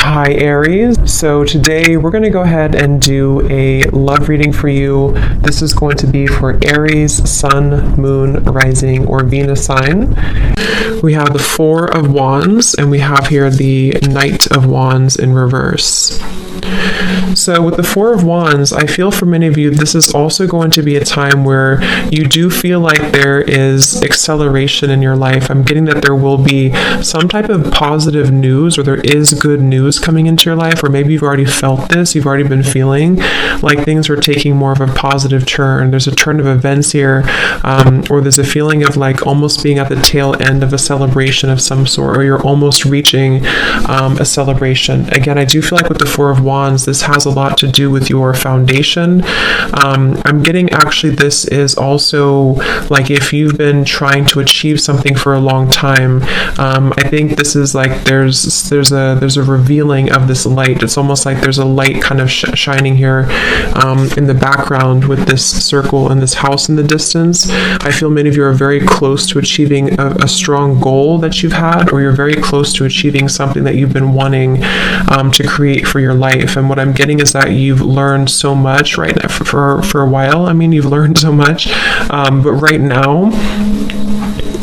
Hi Aries. So today we're going to go ahead and do a love reading for you. This is going to be for Aries, Sun, Moon, Rising, or Venus sign. We have the Four of Wands and we have here the Knight of Wands in reverse. So with the Four of Wands, I feel for many of you, this is also going to be a time where you do feel like there is acceleration in your life. I'm getting that there will be some type of positive news, or there is good news coming into your life, or maybe you've already felt this, you've already been feeling like things are taking more of a positive turn. There's a turn of events here, or there's a feeling of like almost being at the tail end of a celebration of some sort, or you're almost reaching a celebration. Again, I do feel like with the Four of Wands, this has a lot to do with your foundation. I'm getting actually this is also like if you've been trying to achieve something for a long time. I think this is like there's a revealing of this light. It's almost like there's a light kind of shining here in the background with this circle and this house in the distance. I feel many of you are very close to achieving a strong goal that you've had, or you're very close to achieving something that you've been wanting to create for your life. And what I'm getting is that you've learned so much right now for a while. I mean, you've learned so much, but right now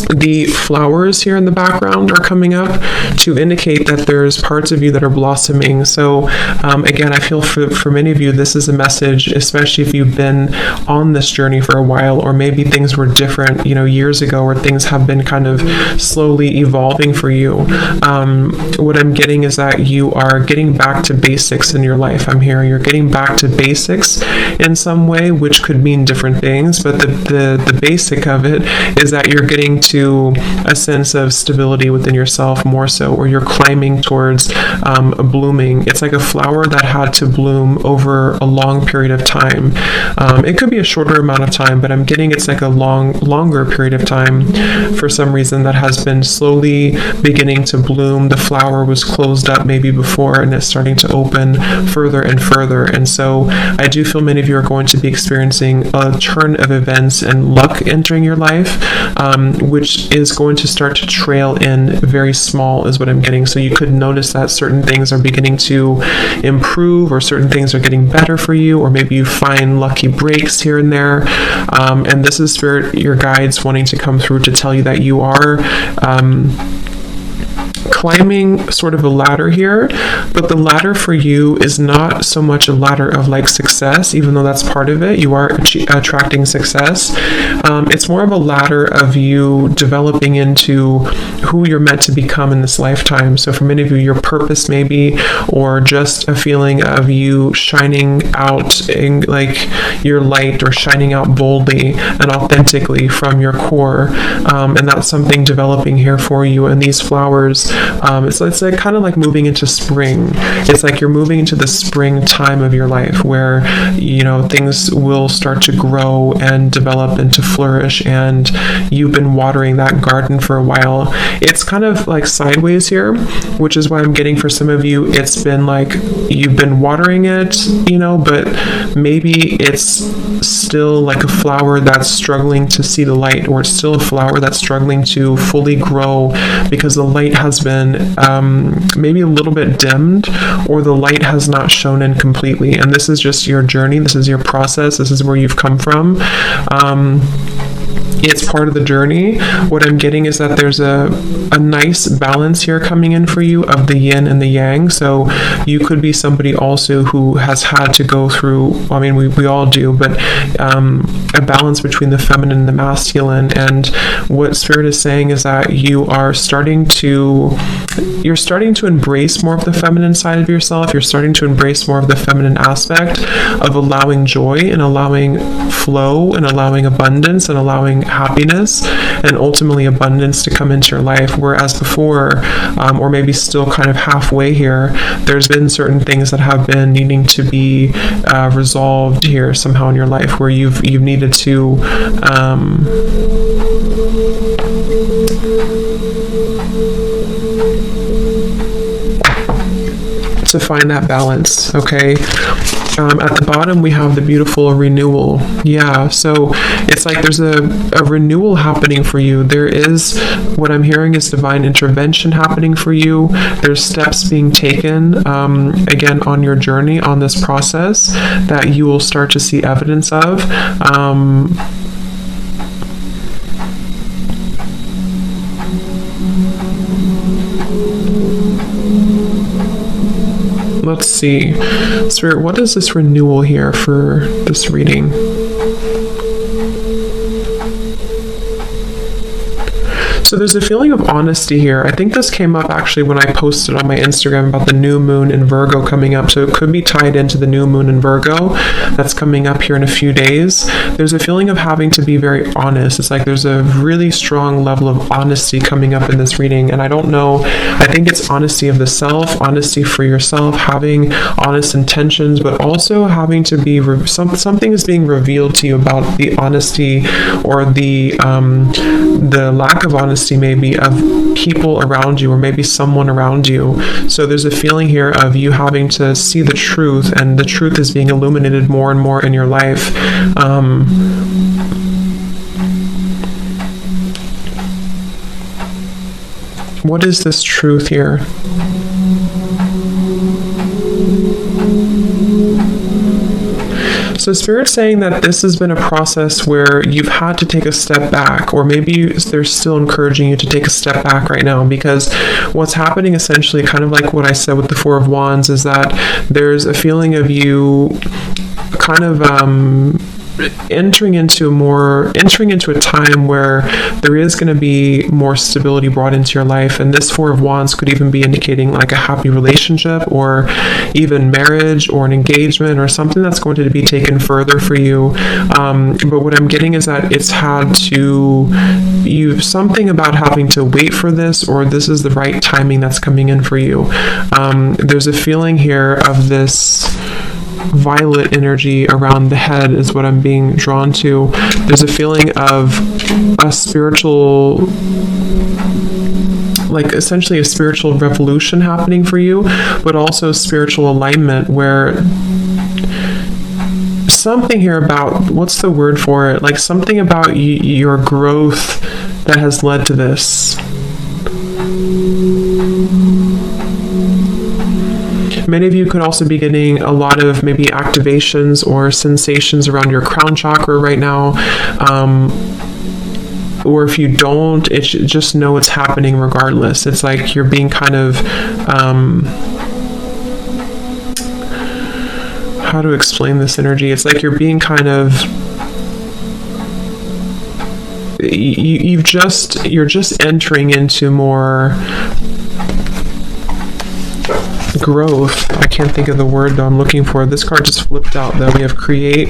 the flowers here in the background are coming up to indicate that there's parts of you that are blossoming. So again, I feel for many of you, this is a message, especially if you've been on this journey for a while, or maybe things were different, years ago, or things have been kind of slowly evolving for you. What I'm getting is that you are getting back to basics in your life. I'm hearing you're getting back to basics in some way, which could mean different things, but the basic of it is that you're getting to a sense of stability within yourself more so, or you're climbing towards blooming. It's like a flower that had to bloom over a long period of time. It could be a shorter amount of time, but I'm getting it's like a longer period of time for some reason that has been slowly beginning to bloom. The flower was closed up maybe before, and it's starting to open further and further. And so I do feel many of you are going to be experiencing a turn of events and luck entering your life, which is going to start to trail in very small is what I'm getting. So you could notice that certain things are beginning to improve, or certain things are getting better for you, or maybe you find lucky breaks here and there. And this is Spirit, your guides wanting to come through to tell you that you are climbing sort of a ladder here, but the ladder for you is not so much a ladder of like success, even though that's part of it. You are attracting success. It's more of a ladder of you developing into who you're meant to become in this lifetime. So for many of you, your purpose maybe, or just a feeling of you shining out in like your light, or shining out boldly and authentically from your core. And that's something developing here for you. And these flowers, it's like kind of like moving into spring. It's like you're moving into the spring time of your life where things will start to grow and develop and to flourish, and you've been watering that garden for a while. It's kind of like sideways here, which is why I'm getting for some of you it's been like you've been watering it, but maybe it's still like a flower that's struggling to see the light, or it's still a flower that's struggling to fully grow because the light has been maybe a little bit dimmed, or the light has not shone in completely. And this is just your journey. This is your process. This is where you've come from. It's part of the journey. What I'm getting is that there's a nice balance here coming in for you of the yin and the yang. So you could be somebody also who has had to go through, I mean, we all do, but a balance between the feminine and the masculine. And what Spirit is saying is that you are starting to embrace more of the feminine side of yourself. You're starting to embrace more of the feminine aspect of allowing joy and allowing flow and allowing abundance and allowing happiness and ultimately abundance to come into your life. Whereas before, or maybe still kind of halfway here, there's been certain things that have been needing to be resolved here somehow in your life, where you've needed to find that balance. Okay. At the bottom, we have the beautiful renewal. Yeah, so it's like there's a renewal happening for you. There is, what I'm hearing is divine intervention happening for you. There's steps being taken, again, on your journey, on this process, that you will start to see evidence of. Let's see. Spirit, what is this renewal here for this reading? So there's a feeling of honesty here. I think this came up actually when I posted on my Instagram about the new moon in Virgo coming up. So it could be tied into the new moon in Virgo that's coming up here in a few days. There's a feeling of having to be very honest. It's like there's a really strong level of honesty coming up in this reading. And I don't know, I think it's honesty of the self, honesty for yourself, having honest intentions, but also having to be, something is being revealed to you about the honesty or the lack of honesty maybe of people around you, or maybe someone around you. So there's a feeling here of you having to see the truth, and the truth is being illuminated more and more in your life. What is this truth here? So Spirit's saying that this has been a process where you've had to take a step back, or maybe they're still encouraging you to take a step back right now, because what's happening essentially, kind of like what I said with the Four of Wands, is that there's a feeling of you kind of entering into a time where there is going to be more stability brought into your life. And this Four of Wands could even be indicating like a happy relationship, or even marriage, or an engagement, or something that's going to be taken further for you. But what I'm getting is that it's had to, something about having to wait for this, or this is the right timing that's coming in for you. There's a feeling here of this violet energy around the head is what I'm being drawn to. There's a feeling of a spiritual, like essentially a spiritual revolution happening for you, but also spiritual alignment, where something here about, what's the word for it? Like something about your growth that has led to this. Many of you could also be getting a lot of maybe activations or sensations around your crown chakra right now. Or if you don't, it's just know it's happening regardless. It's like you're being kind of, how to explain this energy? It's like you're being kind of, you're just entering into more growth. I can't think of the word though I'm looking for. This card just flipped out though. We have create.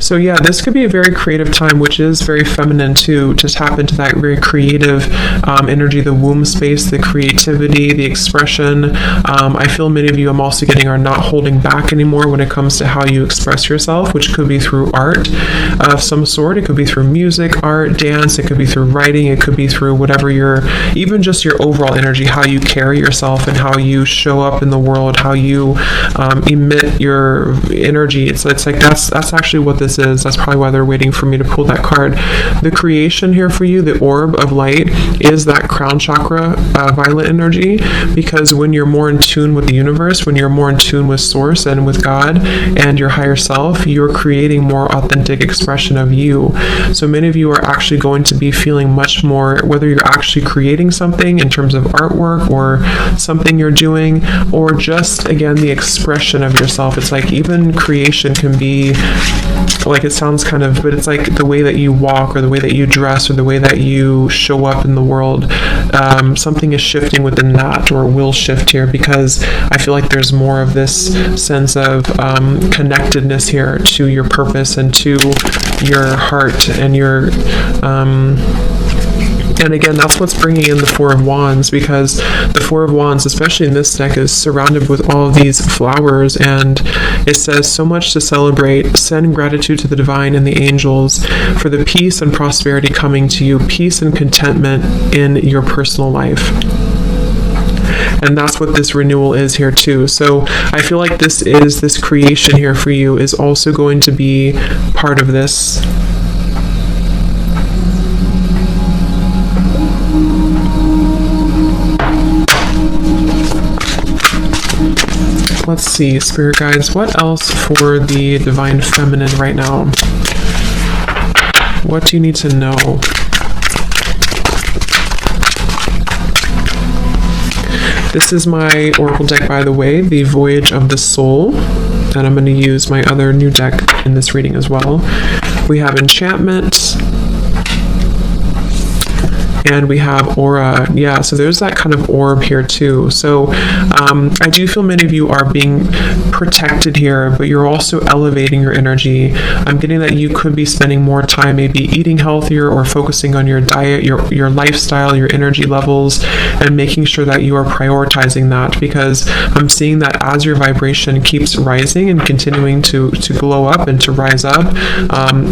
So yeah, this could be a very creative time, which is very feminine too, to tap into that very creative energy, the womb space, the creativity, the expression. I feel many of you, I'm also getting, are not holding back anymore when it comes to how you express yourself, which could be through art of some sort. It could be through music, art, dance. It could be through writing. It could be through whatever even just your overall energy, how you carry yourself and how you show up in the world, how you emit your energy. It's like that's actually what this is. That's probably why they're waiting for me to pull that card. The creation here for you, the orb of light, is that crown chakra violet energy, because when you're more in tune with the universe, when you're more in tune with source and with God and your higher self, you're creating more authentic expression of you. So many of you are actually going to be feeling much more, whether you're actually creating something in terms of artwork or something you're doing, or just again the expression of yourself. It's like even creation can be like, it sounds kind of, but it's like the way that you walk, or the way that you dress, or the way that you show up in the world. Something is shifting within that, or will shift here, because I feel like there's more of this sense of connectedness here to your purpose and to your heart and your and again, that's what's bringing in the Four of Wands, because the Four of Wands, especially in this deck, is surrounded with all of these flowers, and it says so much to celebrate. Send gratitude to the divine and the angels for the peace and prosperity coming to you, peace and contentment in your personal life. And that's what this renewal is here too. So I feel like this creation here for you is also going to be part of this. Let's see, Spirit Guides, what else for the Divine Feminine right now? What do you need to know? This is my Oracle deck, by the way, the Voyage of the Soul, and I'm going to use my other new deck in this reading as well. We have Enchantment, and we have Aura. Yeah, so there's that kind of orb here too. So I do feel many of you are being protected here, but you're also elevating your energy. I'm getting that you could be spending more time maybe eating healthier or focusing on your diet, your lifestyle, your energy levels, and making sure that you are prioritizing that, because I'm seeing that as your vibration keeps rising and continuing to glow up and to rise up,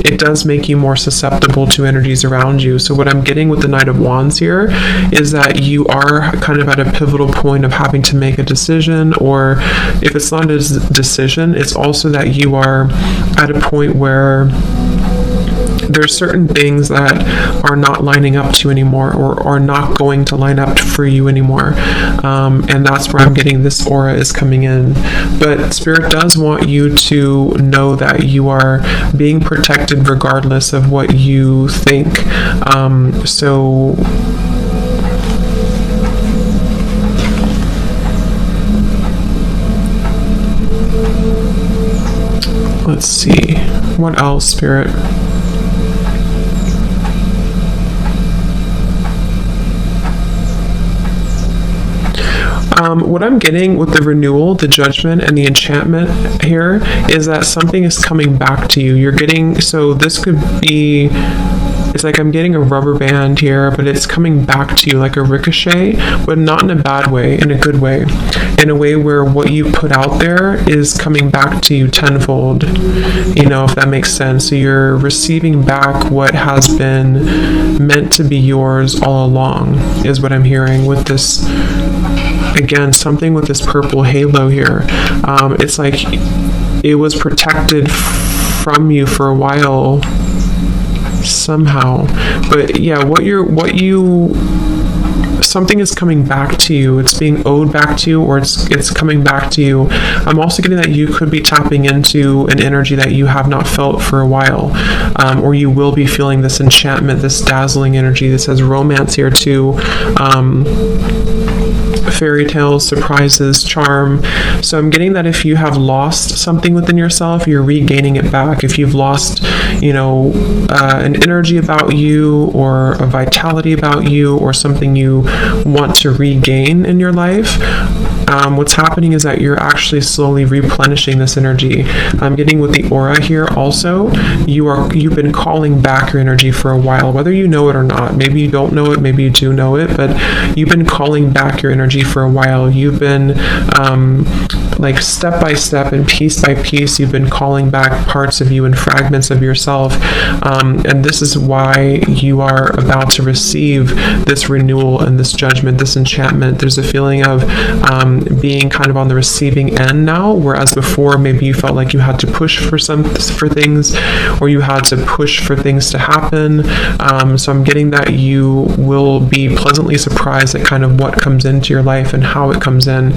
it does make you more susceptible to energies around you. So what I'm getting with the Knight of Wands here is that you are kind of at a pivotal point of having to make a decision, or if it's not a decision, it's also that you are at a point where there's certain things that are not lining up to you anymore, or are not going to line up for you anymore, and that's where I'm getting this aura is coming in. But Spirit does want you to know that you are being protected regardless of what you think. So let's see, what else, Spirit? What I'm getting with the renewal, the judgment, and the enchantment here is that something is coming back to you. You're getting, so this could be, it's like I'm getting a rubber band here, but it's coming back to you like a ricochet, but not in a bad way, in a good way, in a way where what you put out there is coming back to you tenfold, you know, if that makes sense. So you're receiving back what has been meant to be yours all along, is what I'm hearing with this. Again, something with this purple halo here. It's like it was protected from you for a while somehow, but yeah, something is coming back to you. It's being owed back to you, or it's coming back to you. I'm also getting that you could be tapping into an energy that you have not felt for a while, or you will be feeling this enchantment, this dazzling energy. This has romance here too. Fairy tales, surprises, charm. So I'm getting that if you have lost something within yourself, you're regaining it back. If you've lost, you know, an energy about you, or a vitality about you, or something you want to regain in your life, what's happening is that you're actually slowly replenishing this energy. I'm getting with the aura here also, you've been calling back your energy for a while, whether you know it or not. Maybe you don't know it, maybe you do know it, but you've been calling back your energy for a while. You've been like step by step and piece by piece, you've been calling back parts of you and fragments of yourself, and this is why you are about to receive this renewal and this judgment, this enchantment. There's a feeling of being kind of on the receiving end now, whereas before maybe you felt like you had to push for things, or you had to push for things to happen. So I'm getting that you will be pleasantly surprised at kind of what comes into your life and how it comes in.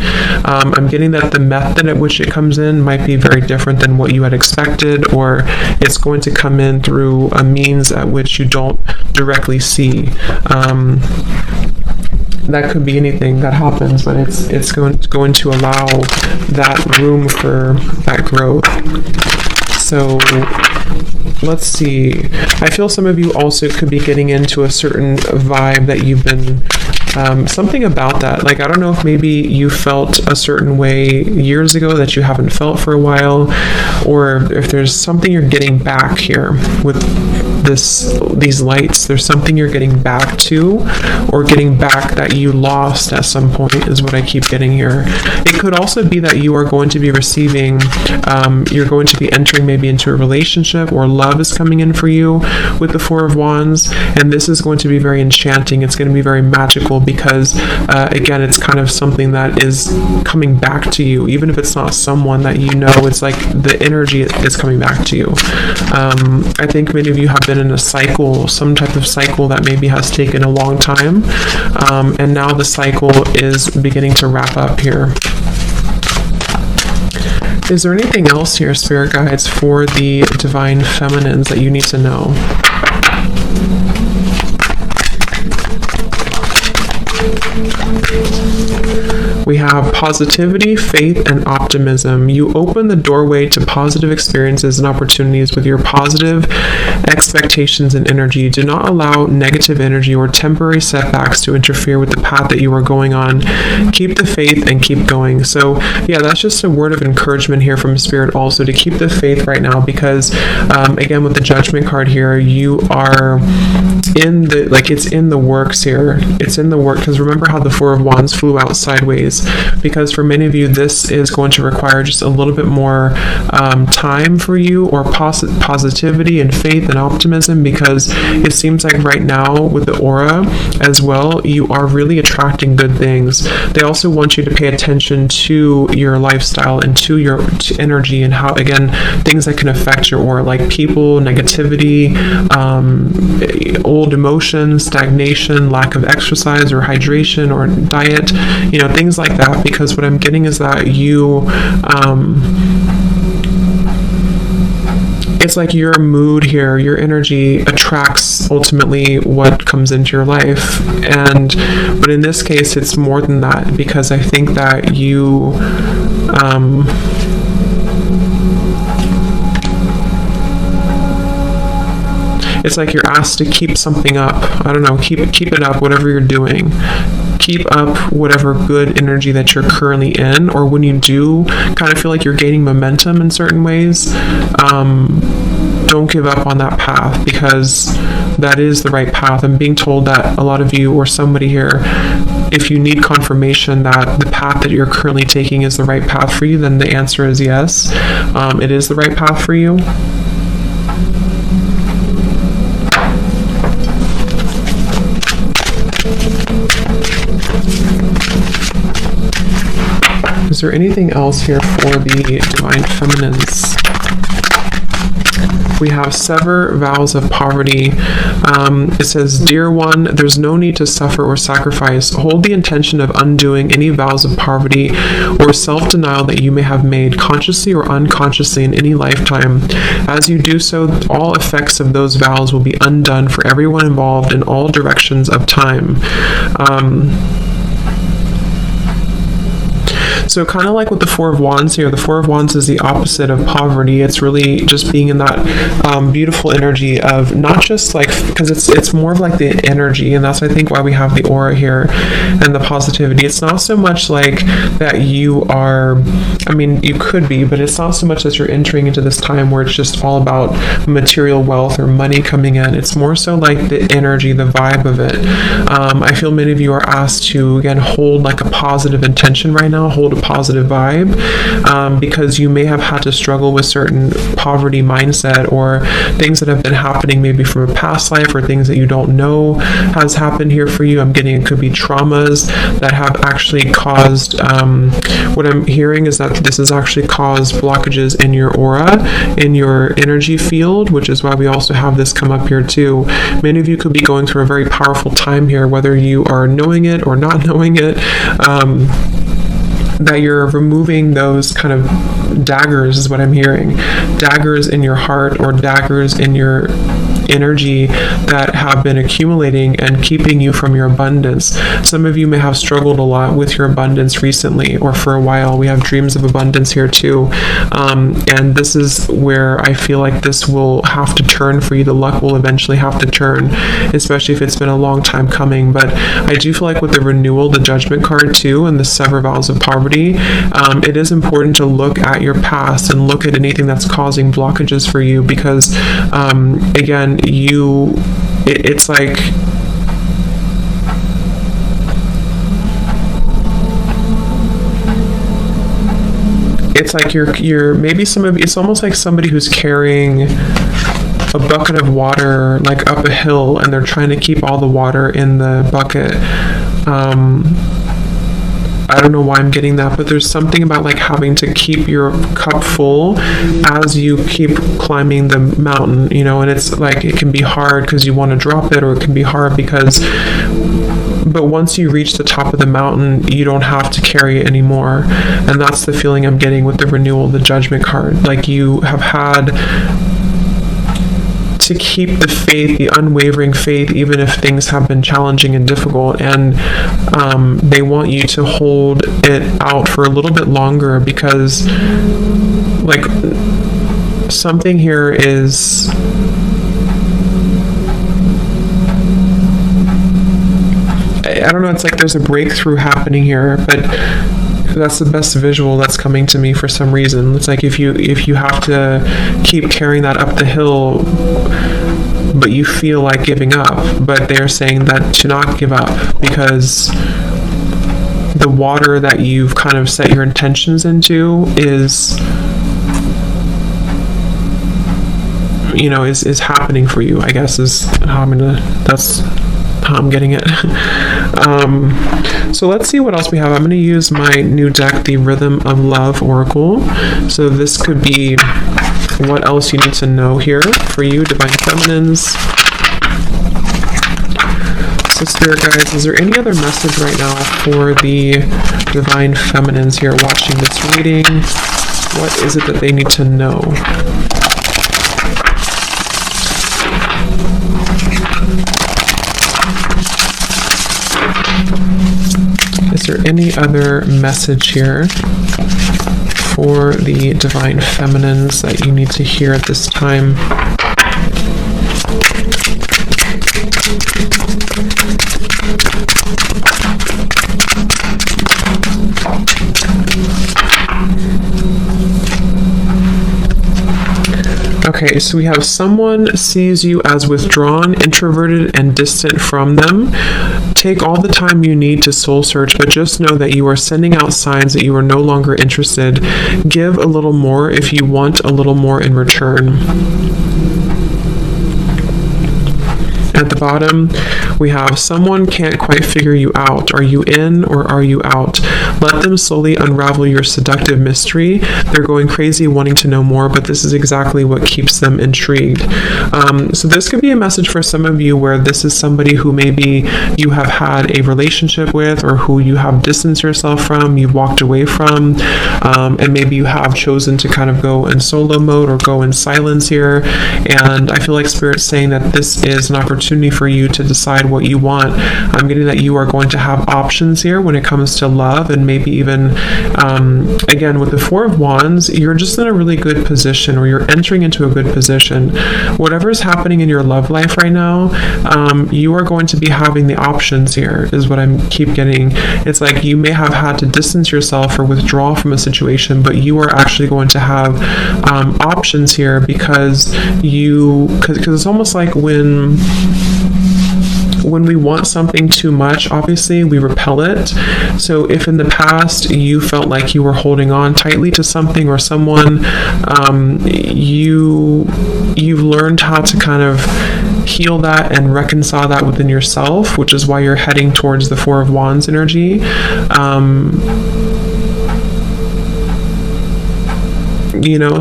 I'm getting that the method at which it comes in might be very different than what you had expected, or it's going to come in through a means at which you don't directly see. That could be anything that happens, but it's going to allow that room for that growth. So let's see. I feel some of you also could be getting into a certain vibe that you've been, something about that. Like, I don't know if maybe you felt a certain way years ago that you haven't felt for a while, or if there's something you're getting back here with these lights. There's something you're getting back to, or getting back that you lost at some point, is what I keep getting here. It could also be that you are going to be receiving, you're going to be entering maybe into a relationship, or love is coming in for you with the Four of Wands, and this is going to be very enchanting. It's going to be very magical because, again, it's kind of something that is coming back to you. Even if it's not someone that you know, it's like the energy is coming back to you. I think many of you have been in a cycle, some type of cycle that maybe has taken a long time, and now the cycle is beginning to wrap up here. Is there anything else here, Spirit Guides, for the Divine Feminines that you need to know? We have positivity, faith, and optimism. You open the doorway to positive experiences and opportunities with your positive expectations and energy. Do not allow negative energy or temporary setbacks to interfere with the path that you are going on. Keep the faith and keep going. So yeah, that's just a word of encouragement here from Spirit also, to keep the faith right now, because again, with the Judgment card here, you are in the, like, it's in the works here. It's in the work, because remember how the Four of Wands flew out sideways, because for many of you, this is going to require just a little bit more time for you, or positivity and faith and optimism, because it seems like right now with the aura as well, you are really attracting good things. They also want you to pay attention to your lifestyle and to your energy, and how, again, things that can affect your aura, like people, negativity, old emotions, stagnation, lack of exercise or hydration or diet, you know, things like that. Because what I'm getting is that you, it's like your mood here, your energy attracts ultimately what comes into your life. But in this case, it's more than that, because I think that you, it's like you're asked to keep something up. I don't know, keep it up, whatever you're doing. Keep up whatever good energy that you're currently in, or when you do kind of feel like you're gaining momentum in certain ways, don't give up on that path, because that is the right path. I'm being told that a lot of you, or somebody here, if you need confirmation that the path that you're currently taking is the right path for you, then the answer is yes. It is the right path for you. Is there anything else here for the Divine Feminines? We have sever vows of poverty. It says, dear one, there's no need to suffer or sacrifice. Hold the intention of undoing any vows of poverty or self-denial that you may have made, consciously or unconsciously, in any lifetime. As you do so, all effects of those vows will be undone for everyone involved in all directions of time. So kind of like with the Four of Wands here, the Four of Wands is the opposite of poverty. It's really just being in that beautiful energy of not just like, because it's more of like the energy, and that's I think why we have the aura here and the positivity. It's not so much like that you are, I mean, you could be, but it's not so much that you're entering into this time where it's just all about material wealth or money coming in. It's more so like the energy, the vibe of it. I feel many of you are asked to, again, hold like a positive intention right now, hold a positive vibe, because you may have had to struggle with certain poverty mindset, or things that have been happening maybe from a past life, or things that you don't know has happened here for you. I'm getting, it could be traumas that have actually caused, what I'm hearing is that this has actually caused blockages in your aura, in your energy field, which is why we also have this come up here too. Many of you could be going through a very powerful time here, whether you are knowing it or not knowing it, that you're removing those kind of daggers, is what I'm hearing. Daggers in your heart, or daggers in your energy that have been accumulating and keeping you from your abundance. Some of you may have struggled a lot with your abundance recently, or for a while. We have dreams of abundance here too, and this is where I feel like this will have to turn for you. The luck will eventually have to turn, especially if it's been a long time coming. But I do feel like with the renewal, the Judgment card too, and the sever vows of poverty, it is important to look at at your past and look at anything that's causing blockages for you, because again, it's like you're maybe it's almost like somebody who's carrying a bucket of water like up a hill, and they're trying to keep all the water in the bucket. I don't know why I'm getting that, but there's something about like having to keep your cup full as you keep climbing the mountain, and it's like it can be hard because you want to drop it, or it can be hard but once you reach the top of the mountain, you don't have to carry it anymore. And that's the feeling I'm getting with the renewal, the Judgment card. Like you have had to keep the faith, the unwavering faith, even if things have been challenging and difficult, and they want you to hold it out for a little bit longer, because like something here is I don't know, it's like there's a breakthrough happening here, but that's the best visual that's coming to me for some reason. It's like if you have to keep carrying that up the hill, but you feel like giving up, but they're saying that to not give up, because the water that you've kind of set your intentions into is is happening for you, I guess, is how that's how I'm getting it. So let's see what else we have. I'm going to use my new deck, the Rhythm of Love Oracle. So this could be what else you need to know here for you, Divine Feminines. So Spirit Guides, is there any other message right now for the Divine Feminines here watching this reading? What is it that they need to know? Is there any other message here for the Divine Feminines that you need to hear at this time? Okay, so we have someone sees you as withdrawn, introverted, and distant from them. Take all the time you need to soul search, but just know that you are sending out signs that you are no longer interested. Give a little more if you want a little more in return. At the bottom, we have someone can't quite figure you out. Are you in or are you out? Let them slowly unravel your seductive mystery. They're going crazy wanting to know more, but this is exactly what keeps them intrigued. So this could be a message for some of you where this is somebody who maybe you have had a relationship with, or who you have distanced yourself from, you've walked away from, and maybe you have chosen to kind of go in solo mode or go in silence here. And I feel like Spirit's saying that this is an opportunity for you to decide what you want. I'm getting that you are going to have options here when it comes to love, and maybe even again with the Four of Wands, you're just in a really good position, or you're entering into a good position. Whatever's happening in your love life right now, you are going to be having the options here, is what I keep getting. It's like you may have had to distance yourself or withdraw from a situation, but you are actually going to have options here, because it's almost like when we want something too much, obviously we repel it. So if in the past you felt like you were holding on tightly to something or someone, you've learned how to kind of heal that and reconcile that within yourself, which is why you're heading towards the Four of Wands energy.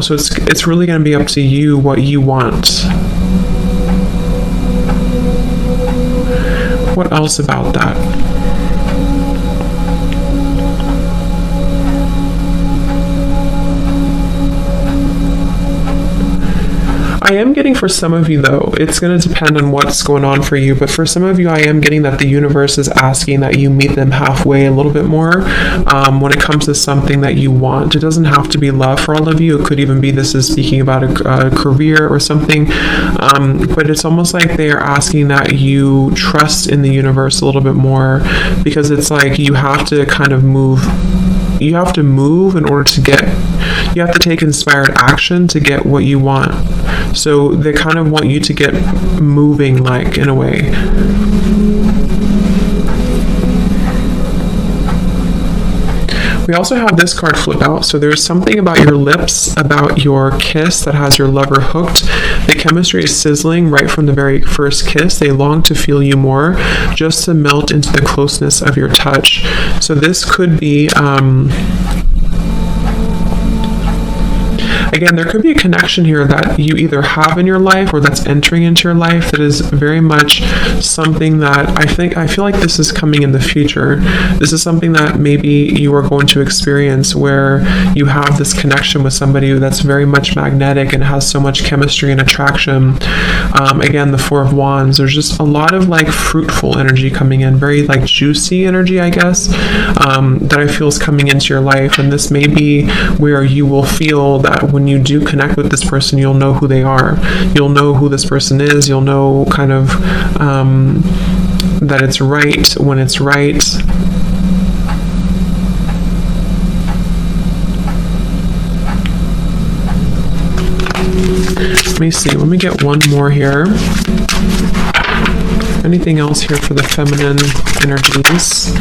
So it's really going to be up to you what you want. What else about that? I am getting for some of you, though, it's going to depend on what's going on for you, but for some of you, I am getting that the universe is asking that you meet them halfway a little bit more when it comes to something that you want. It doesn't have to be love for all of you. It could even be this is speaking about a career or something, but it's almost like they are asking that you trust in the universe a little bit more, because it's like you have to kind of move you have to move in order to get, you have to take inspired action to get what you want. So they kind of want you to get moving, like, in a way. We also have this card flip out. So there's something about your lips, about your kiss that has your lover hooked. The chemistry is sizzling right from the very first kiss. They long to feel you more, just to melt into the closeness of your touch. So this could be, again, there could be a connection here that you either have in your life or that's entering into your life that is very much something that I feel like this is coming in the future. This is something that maybe you are going to experience, where you have this connection with somebody that's very much magnetic and has so much chemistry and attraction. Again, the Four of Wands, there's just a lot of like fruitful energy coming in, very like juicy energy, I guess, that I feel is coming into your life. And this may be where you will feel that when you do connect with this person, you'll know who they are. You'll know who this person is. You'll know kind of that it's right when it's right. Let me see. Let me get one more here. Anything else here for the feminine energies?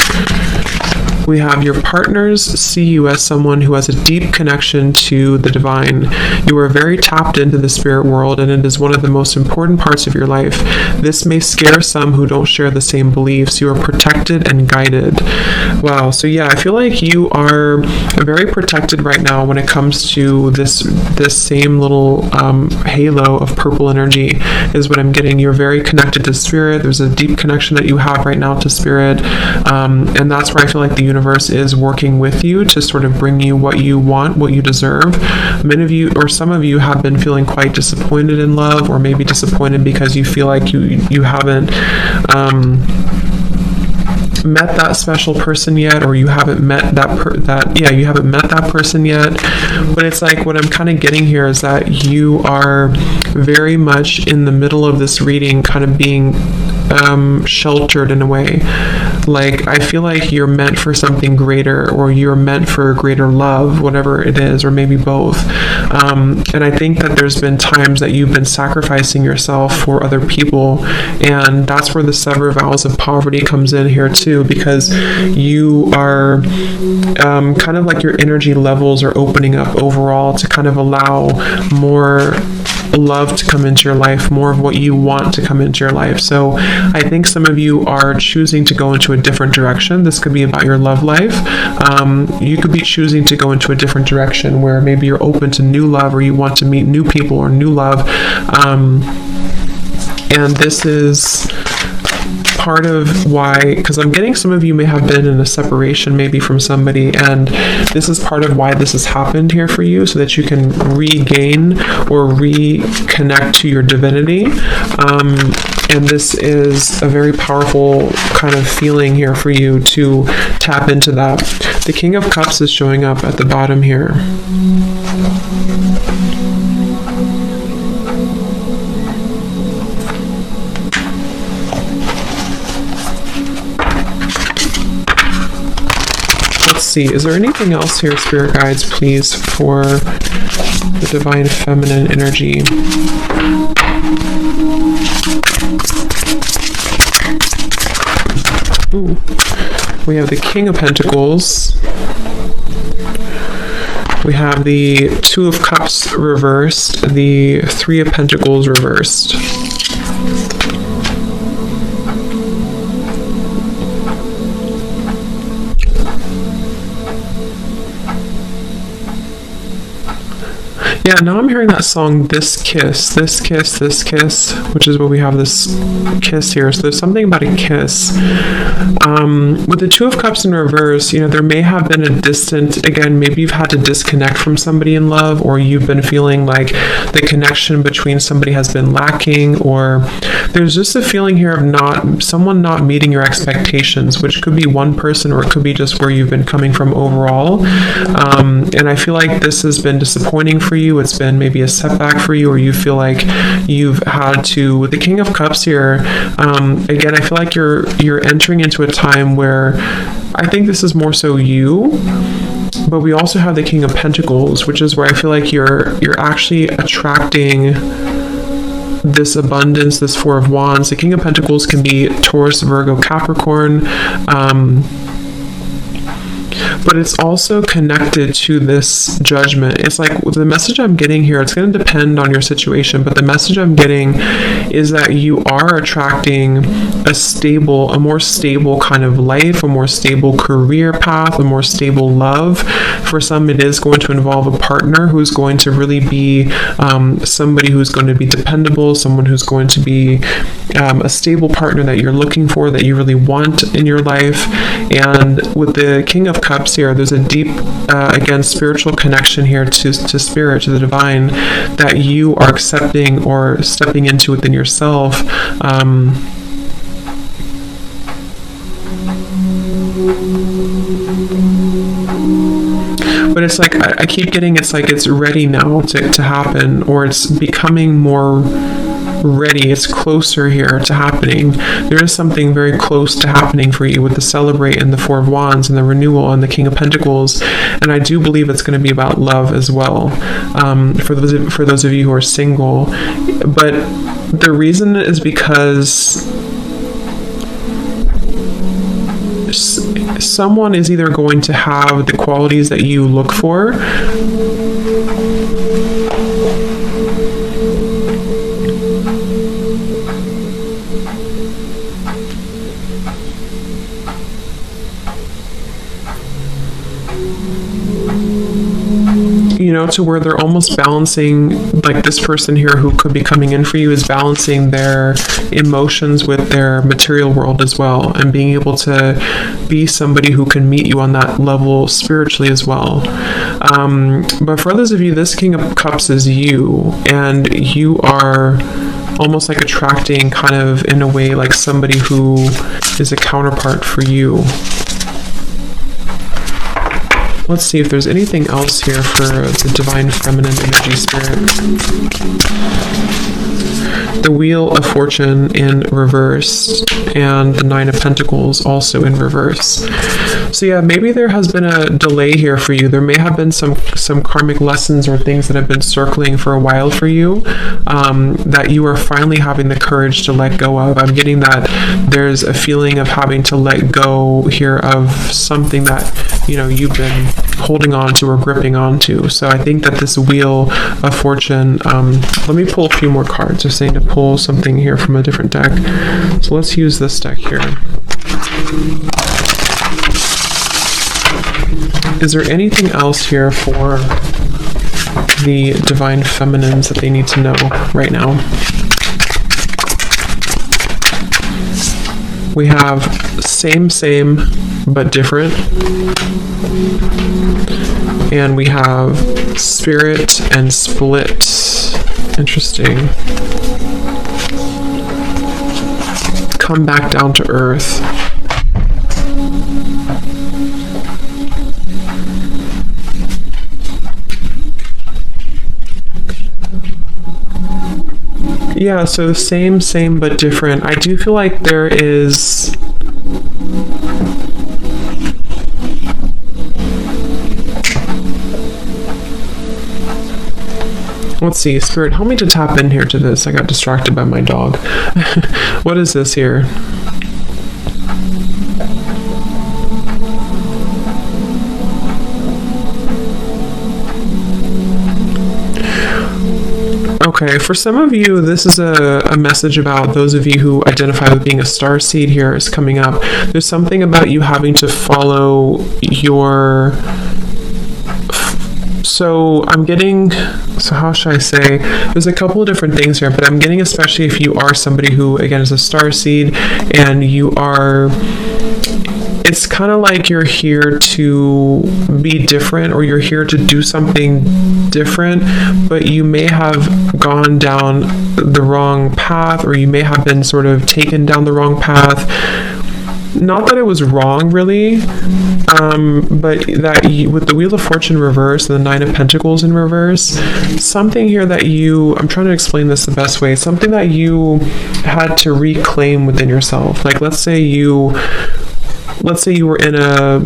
We have your partners see you as someone who has a deep connection to the divine. You are very tapped into the spirit world, and it is one of the most important parts of your life. This may scare some who don't share the same beliefs. You are protected and guided. Wow. So yeah, I feel like you are very protected right now when it comes to this same little halo of purple energy is what I'm getting. You're very connected to spirit. There's a deep connection that you have right now to spirit, and that's where I feel like the universe is working with you to sort of bring you what you want, what you deserve. Many of you, or some of you, have been feeling quite disappointed in love, or maybe disappointed because you feel like you haven't met that special person yet, or you haven't met you haven't met that person yet. But it's like, what I'm kind of getting here is that you are very much in the middle of this reading, kind of being sheltered in a way. Like, I feel like you're meant for something greater, or you're meant for greater love, whatever it is, or maybe both. And I think that there's been times that you've been sacrificing yourself for other people, and that's where the sever vows of poverty comes in here too, because you are kind of like your energy levels are opening up overall to kind of allow more love to come into your life, more of what you want to come into your life. So I think some of you are choosing to go into a different direction. This could be about your love life. You could be choosing to go into a different direction where maybe you're open to new love, or you want to meet new people or new love. And this is part of why, because I'm getting some of you may have been in a separation maybe from somebody, and this is part of why this has happened here for you, so that you can regain or reconnect to your divinity. And this is a very powerful kind of feeling here for you to tap into that. The King of Cups is showing up at the bottom here. Let's see, is there anything else here, Spirit Guides, please, for the Divine Feminine energy? Ooh. We have the King of Pentacles. We have the Two of Cups reversed, the Three of Pentacles reversed. Yeah, now I'm hearing that song, This Kiss, This Kiss, This Kiss, which is what we have, this kiss here. So there's something about a kiss. With the Two of Cups in reverse, you know, there may have been a distant, again, maybe you've had to disconnect from somebody in love, or you've been feeling like the connection between somebody has been lacking, or there's just a feeling here of someone not meeting your expectations, which could be one person, or it could be just where you've been coming from overall. And I feel like this has been disappointing for you. It's been maybe a setback for you, or you feel like you've had to, with the King of Cups here, again, I feel like you're entering into a time where I think this is more so you. But we also have the King of Pentacles, which is where I feel like you're actually attracting this abundance, this Four of Wands. The King of Pentacles can be Taurus, Virgo, Capricorn, but it's also connected to this Judgment. It's like the message I'm getting here, it's going to depend on your situation, but the message I'm getting is that you are attracting a more stable kind of life, a more stable career path, a more stable love. For some, it is going to involve a partner who's going to really be somebody who's going to be dependable, someone who's going to be a stable partner that you're looking for, that you really want in your life. And with the King of Cups here, there's a deep, again, spiritual connection here to spirit, to the divine, that you are accepting or stepping into within yourself. But it's like, I keep getting, it's like it's ready now to happen, or it's becoming more ready. It's closer here to happening. There is something very close to happening for you with the Celebrate and the Four of Wands and the Renewal and the King of Pentacles. And I do believe it's going to be about love as well, for those of you who are single. But the reason is because someone is either going to have the qualities that you look for, you know, to where they're almost balancing, like this person here who could be coming in for you is balancing their emotions with their material world as well, and being able to be somebody who can meet you on that level spiritually as well. But for others of you, this King of Cups is you, and you are almost like attracting, kind of in a way, like somebody who is a counterpart for you. Let's see if there's anything else here for the Divine Feminine Energy Spirit. The Wheel of Fortune in reverse, and the Nine of Pentacles also in reverse. So yeah, maybe there has been a delay here for you. There may have been some karmic lessons or things that have been circling for a while for you, that you are finally having the courage to let go of. I'm getting that there's a feeling of having to let go here of something that, you know, you've been holding on to or gripping onto. So I think that this Wheel of Fortune, let me pull a few more cards. They're saying to pull something here from a different deck. So let's use this deck here. Is there anything else here for the Divine Feminines that they need to know right now? We have same, but different. And we have Spirit and Split. Interesting. Come back down to earth. Yeah, so same, but different. I do feel like there is... Let's see, Spirit, help me to tap in here to this. I got distracted by my dog. What is this here? Okay, for some of you, this is a message about those of you who identify with being a star seed here is coming up. There's something about you having to follow your... So I'm getting, so how should I say, there's a couple of different things here, but I'm getting, especially if you are somebody who, again, is a star seed, and you are, it's kind of like you're here to be different, or you're here to do something different, but you may have gone down the wrong path, or you may have been sort of taken down the wrong path. Not that it was wrong, really, but that you, with the Wheel of Fortune reverse and the Nine of Pentacles in reverse, something here that you, I'm trying to explain this the best way, something that you had to reclaim within yourself. Like, let's say you let's say you were in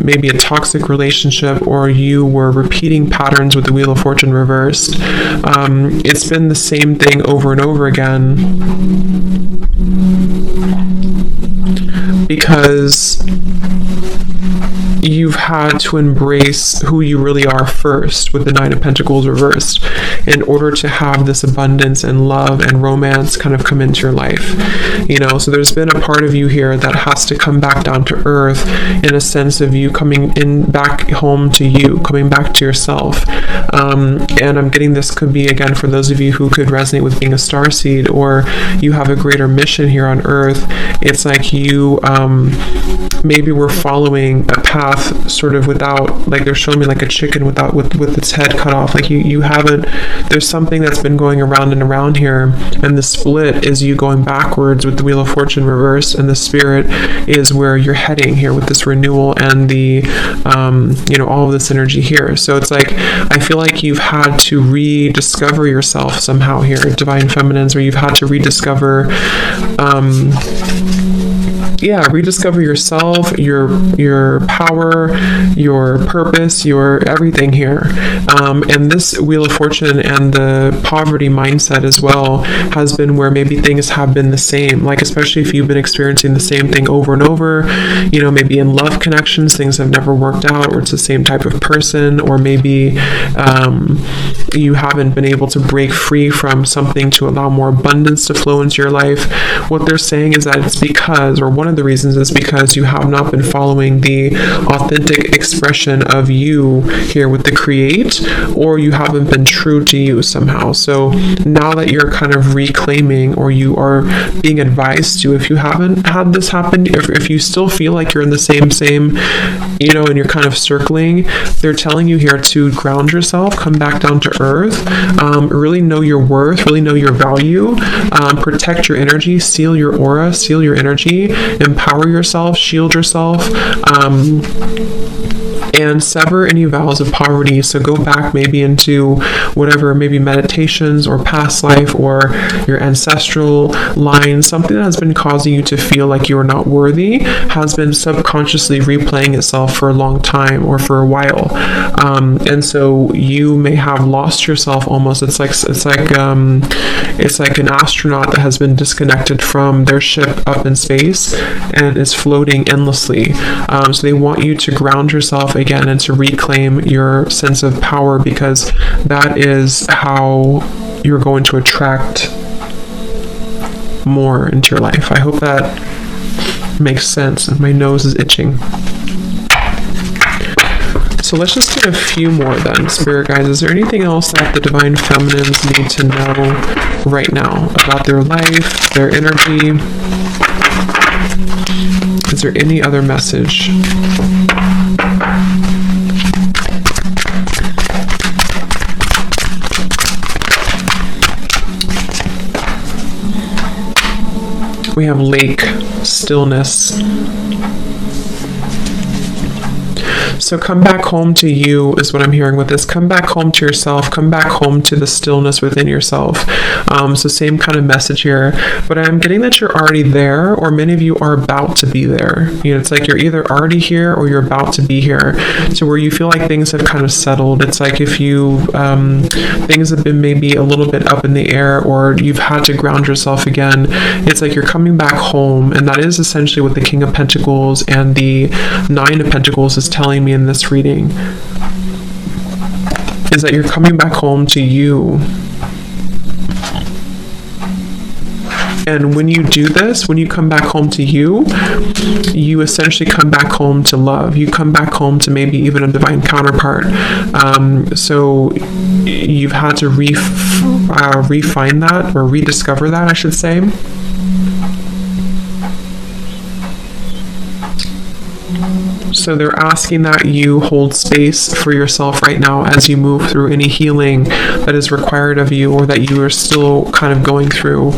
maybe a toxic relationship, or you were repeating patterns with the Wheel of Fortune reversed. It's been the same thing over and over again, because you've had to embrace who you really are first with the Nine of Pentacles reversed in order to have this abundance and love and romance kind of come into your life. You know, so there's been a part of you here that has to come back down to earth, in a sense of you coming in back home to you, coming back to yourself. And I'm getting this could be, again, for those of you who could resonate with being a starseed, or you have a greater mission here on earth. It's like you maybe were following a path sort of without, like they're showing me like a chicken with its head cut off. Like you haven't, there's something that's been going around and around here, and the split is you going backwards with the Wheel of Fortune reversed, and the Spirit is where you're heading here with this renewal and the you know, all of this energy here. So it's like, I feel like you've had to rediscover yourself somehow here, Divine Feminines, where you've had to rediscover rediscover yourself, your power, your purpose, your everything here. And this Wheel of Fortune and the poverty mindset as well has been where maybe things have been the same, like especially if you've been experiencing the same thing over and over, you know, maybe in love connections, things have never worked out, or it's the same type of person, or maybe you haven't been able to break free from something to allow more abundance to flow into your life. What they're saying is that it's because, or one of the reasons is because you have not been following the authentic expression of you here with the create, or you haven't been true to you somehow. So now that you're kind of reclaiming, or you are being advised to, if you haven't had this happen, if you still feel like you're in the same, you know, and you're kind of circling, they're telling you here to ground yourself, come back down to earth, really know your worth, really know your value, protect your energy, seal your aura, seal your energy, empower yourself, shield yourself, and sever any vows of poverty. So go back maybe into whatever, maybe meditations or past life or your ancestral line, something that has been causing you to feel like you are not worthy, has been subconsciously replaying itself for a long time or for a while. And so you may have lost yourself almost. It's like an astronaut that has been disconnected from their ship up in space and is floating endlessly. So they want you to ground yourself again and to reclaim your sense of power, because that is how you're going to attract more into your life. I hope that makes sense. My nose is itching. So let's just get a few more then. Spirit guides, is there anything else that the Divine Feminines need to know right now about their life, their energy? Is there any other message? We have lake, stillness. So come back home to you is what I'm hearing with this. Come back home to yourself. Come back home to the stillness within yourself. So same kind of message here. But I'm getting that you're already there, or many of you are about to be there. You know, it's like you're either already here or you're about to be here, to where you feel like things have kind of settled. It's like if you things have been maybe a little bit up in the air, or you've had to ground yourself again. It's like you're coming back home, and that is essentially what the King of Pentacles and the Nine of Pentacles is telling me in this reading, is that you're coming back home to you. And when you do this, when you come back home to you, you essentially come back home to love. You come back home to maybe even a divine counterpart. So you've had to refine that, or rediscover that, I should say. So they're asking that you hold space for yourself right now as you move through any healing that is required of you, or that you are still kind of going through.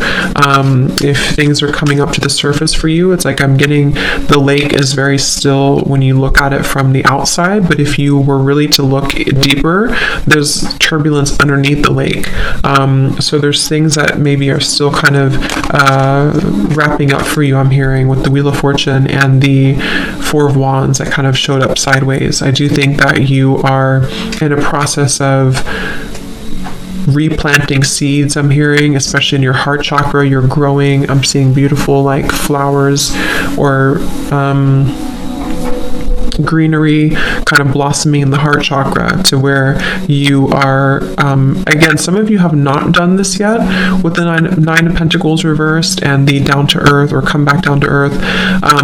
If things are coming up to the surface for you, it's like I'm getting the lake is very still when you look at it from the outside, but if you were really to look deeper, there's turbulence underneath the lake. So there's things that maybe are still kind of wrapping up for you, I'm hearing, with the Wheel of Fortune and the Four of Wands that kind of showed up sideways. I do think that you are in a process of replanting seeds, I'm hearing, especially in your heart chakra. You're growing. I'm seeing beautiful like flowers or greenery kind of blossoming in the heart chakra, to where you are again, some of you have not done this yet with the nine of Pentacles reversed and the down to earth, or come back down to earth.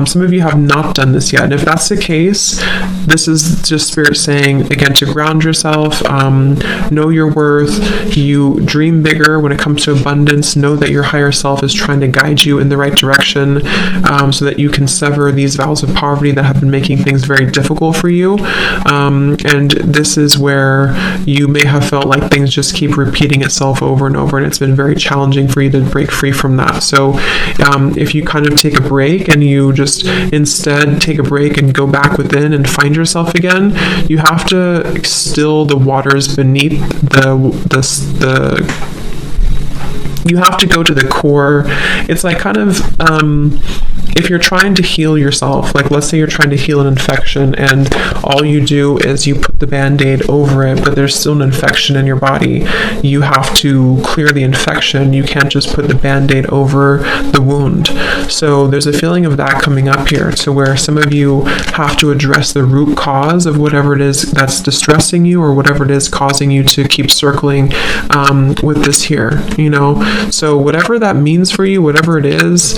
Some of you have not done this yet, and if that's the case, this is just Spirit saying again to ground yourself, know your worth. You dream bigger when it comes to abundance. Know that your higher self is trying to guide you in the right direction, so that you can sever these vows of poverty that have been making things very difficult for you. And this is where you may have felt like things just keep repeating itself over and over, and it's been very challenging for you to break free from that. So if you kind of take a break and you just instead take a break and go back within and find yourself again, you have to still the waters beneath you have to go to the core. It's like kind of if you're trying to heal yourself, like let's say you're trying to heal an infection and all you do is you put the band-aid over it, but there's still an infection in your body. You have to clear the infection. You can't just put the band-aid over the wound. So there's a feeling of that coming up here, to where some of you have to address the root cause of whatever it is that's distressing you, or whatever it is causing you to keep circling with this here, you know. So whatever that means for you, whatever it is,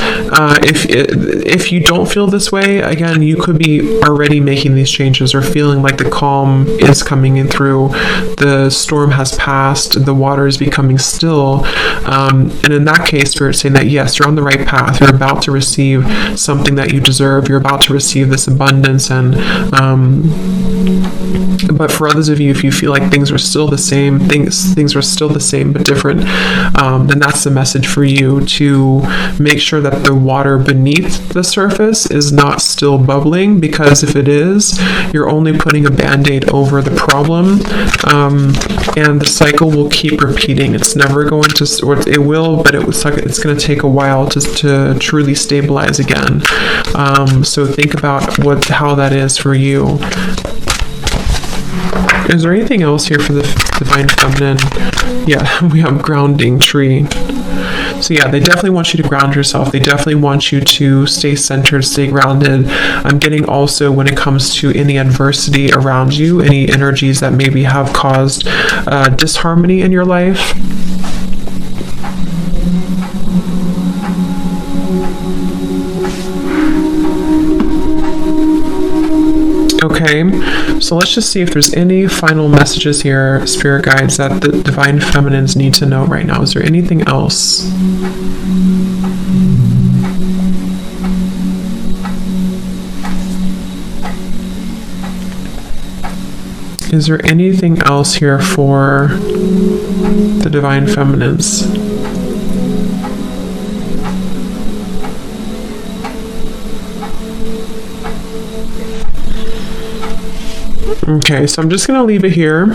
if you don't feel this way, again, you could be already making these changes, or feeling like the calm is coming in through, the storm has passed, the water is becoming still, and in that case, Spirit's saying that yes, you're on the right path. You're about to receive something that you deserve. You're about to receive this abundance, and but for others of you, if you feel like things are still the same, things are still the same but different, then that's the message for you, to make sure that the water beneath the surface is not still bubbling, because if it is, you're only putting a band-aid over the problem, and the cycle will keep repeating. It's never going to, or it will, but it's going to take a while to truly stabilize again. So think about how that is for you. Is there anything else here for the Divine Feminine? Yeah, we have grounding tree. So yeah, they definitely want you to ground yourself. They definitely want you to stay centered, stay grounded. I'm getting also, when it comes to any adversity around you, any energies that maybe have caused disharmony in your life. Okay, so let's just see if there's any final messages here, Spirit Guides, that the Divine Feminines need to know right now. Is there anything else? Is there anything else here for the Divine Feminines? Okay, so I'm just going to leave it here.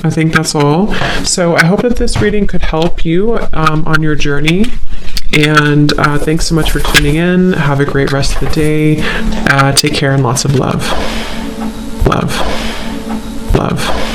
I think that's all. So I hope that this reading could help you on your journey. And thanks so much for tuning in. Have a great rest of the day. Take care and lots of love. Love. Love.